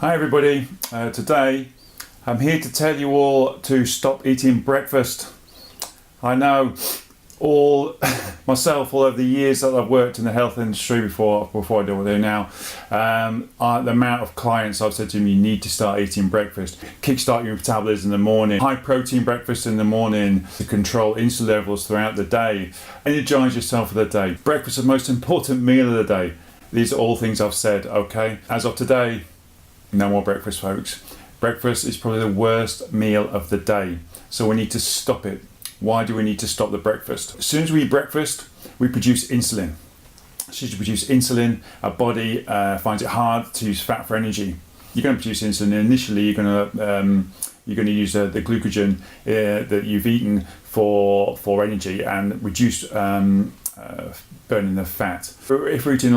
Hi everybody, today I'm here to tell you all to stop eating breakfast. I know all over the years that I've worked in the health industry before I do what I do now, the amount of clients I've said to them, you need to start eating breakfast. Kickstart your metabolism in the morning, high protein breakfast in the morning to control insulin levels throughout the day, energize yourself for the day. Breakfast is the most important meal of the day. These are all things I've said, okay? As of today, no more breakfast, folks. Breakfast is probably the worst meal of the day, so we need to stop it. Why do we need to stop the breakfast? As soon as we eat breakfast, we produce insulin. As soon as you produce insulin, our body finds it hard to use fat for energy. You're going to produce insulin. Initially, you're going to use the glycogen that you've eaten for energy and reduce burning the fat. If we're eating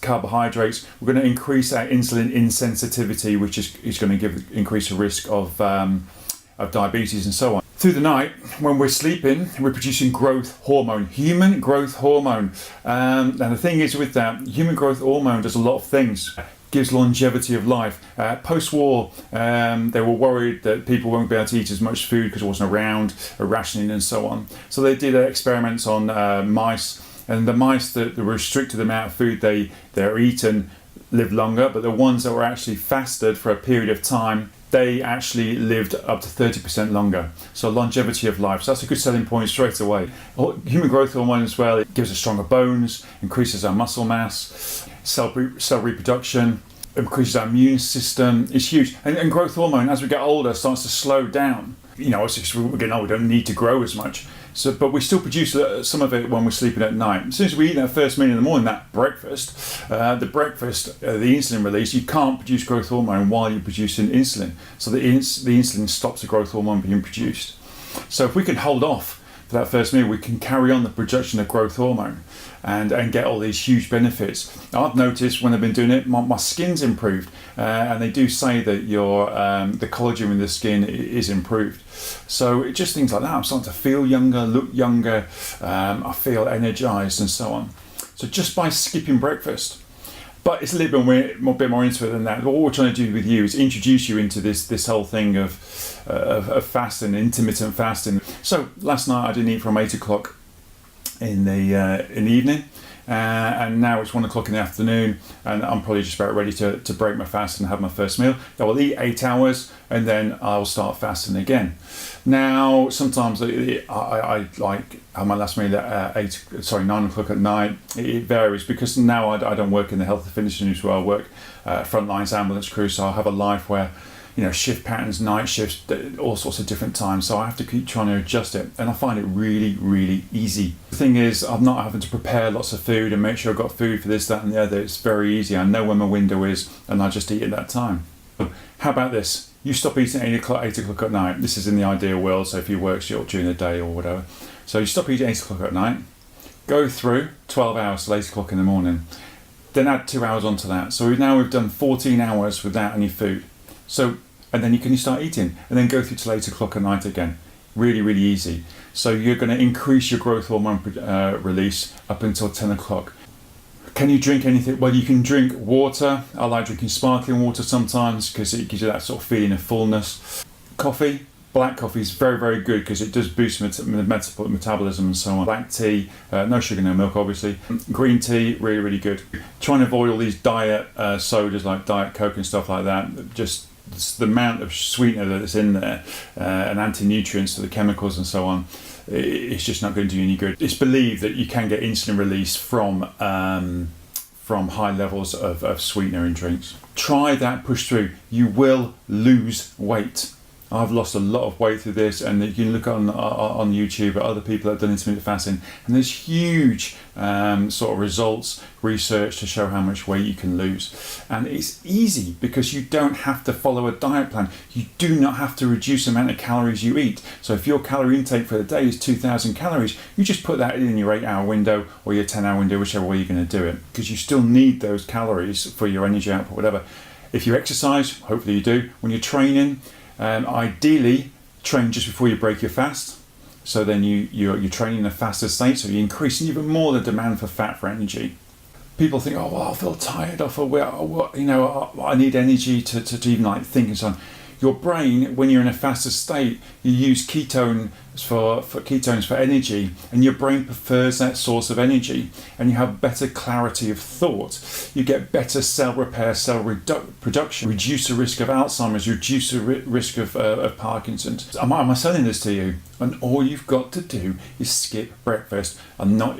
carbohydrates, we're going to increase our insulin insensitivity, which is going to increase the risk of diabetes and so on. Through the night, when we're sleeping, we're producing growth hormone, human growth hormone. And the thing is with that, human growth hormone does a lot of things. Gives longevity of life. Post-war, they were worried that people won't be able to eat as much food because it wasn't around, rationing and so on. So they did experiments on mice. And the mice that restricted the amount of food they're eaten lived longer, but the ones that were actually fasted for a period of time, they actually lived up to 30% longer. So longevity of life. So that's a good selling point straight away. Human growth hormone as well, it gives us stronger bones, increases our muscle mass, cell reproduction, increases our immune system. It's huge. And growth hormone, as we get older, starts to slow down. As we're getting older, we don't need to grow as much. But we still produce some of it when we're sleeping at night. As soon as we eat that first meal in the morning, that breakfast, the insulin release, you can't produce growth hormone while you're producing insulin. So the insulin stops the growth hormone being produced. So if we can hold off for that first meal, we can carry on the production of growth hormone and get all these huge benefits. I've noticed when I've been doing it, my skin's improved, and they do say that the collagen in the skin is improved. So it's just things like that. I'm starting to feel younger, look younger, I feel energized and so on. So just by skipping breakfast. But it's a little bit more into it than that. What we're trying to do with you is introduce you into this whole thing of fasting, intermittent fasting. So last night I didn't eat from 8 o'clock in the evening, and now it's 1 o'clock in the afternoon, and I'm probably just about ready to break my fast and have my first meal. I will eat 8 hours, and then I'll start fasting again. Now, sometimes I like have my last meal at 9 o'clock at night. It varies because now I don't work in the health and fitness industry. I work frontlines ambulance crew, so I have a life where shift patterns, night shifts, all sorts of different times. So I have to keep trying to adjust it, and I find it really, really easy. The thing is, I'm not having to prepare lots of food and make sure I've got food for this, that, and the other. It's very easy. I know when my window is, and I just eat at that time. How about this? You stop eating at 8 o'clock at night. This is in the ideal world, so if you work short during the day or whatever. So you stop eating at 8 o'clock at night, go through 12 hours till 8 o'clock in the morning, then add 2 hours onto that. So now we've done 14 hours without any food. And then you start eating, and then go through till 8 o'clock at night again. Really, really easy. So you're going to increase your growth hormone release up until 10 o'clock. Can you drink anything? Well, you can drink water. I like drinking sparkling water sometimes because it gives you that sort of feeling of fullness. Coffee, black coffee is very, very good because it does boost metabolism and so on. Black tea, no sugar, no milk, obviously. Green tea, really, really good. Try and avoid all these diet sodas like Diet Coke and stuff like that. Just the amount of sweetener that's in there and anti-nutrients to the chemicals and so on, it's just not going to do you any good. It's believed that you can get insulin release from high levels of sweetener in drinks. Try that, push through. You will lose weight. I've lost a lot of weight through this, and you can look on YouTube at other people that have done intermittent fasting, and there's huge sort of results, research to show how much weight you can lose. And it's easy because you don't have to follow a diet plan. You do not have to reduce the amount of calories you eat. So if your calorie intake for the day is 2,000 calories, you just put that in your 8-hour window or your 10-hour window, whichever way you're going to do it, because you still need those calories for your energy output, whatever. If you exercise, hopefully you do, when you're training, ideally train just before you break your fast, so then you're training in a faster state, so you're increasing even more the demand for fat for energy. people think, oh, well, I feel tired, I feel, well, you know, I need energy to even like think and so on. Your brain, when you're in a faster state, you use ketones for energy, and your brain prefers that source of energy, and you have better clarity of thought. You get better cell repair, production, reduce the risk of Alzheimer's, reduce the risk of Parkinson's. Am I selling this to you? And all you've got to do is skip breakfast and not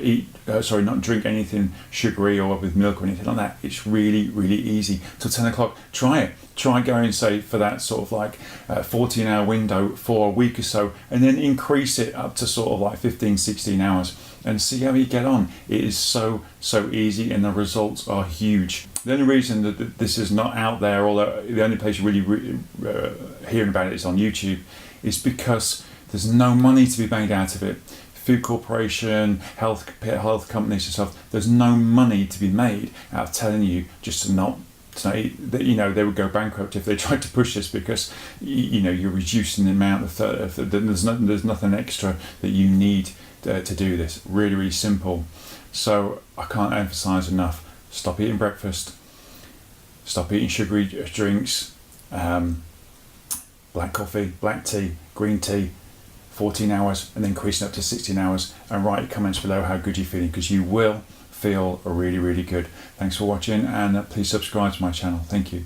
drink anything sugary or with milk or anything like that. It's really, really easy. Till 10 o'clock, try it. Try going, say, for that sort of like 14-hour window for a week or so, and then increase it up to sort of like 15, 16 hours and see how you get on. It is so easy, and the results are huge. The only reason that this is not out there, or the only place you're really hearing about it is on YouTube, is because there's no money to be made out of it. Food corporation, health companies and stuff, there's no money to be made out of telling you just to not eat. You know, they would go bankrupt if they tried to push this, because you know, you're reducing the amount of there's nothing extra that you need to do this. Really, really simple. So I can't emphasize enough: stop eating breakfast, stop eating sugary drinks, black coffee, black tea, green tea, 14 hours, and then increasing up to 16 hours, and write comments below how good you're feeling, because you will feel really, really good. Thanks for watching, and please subscribe to my channel. Thank you.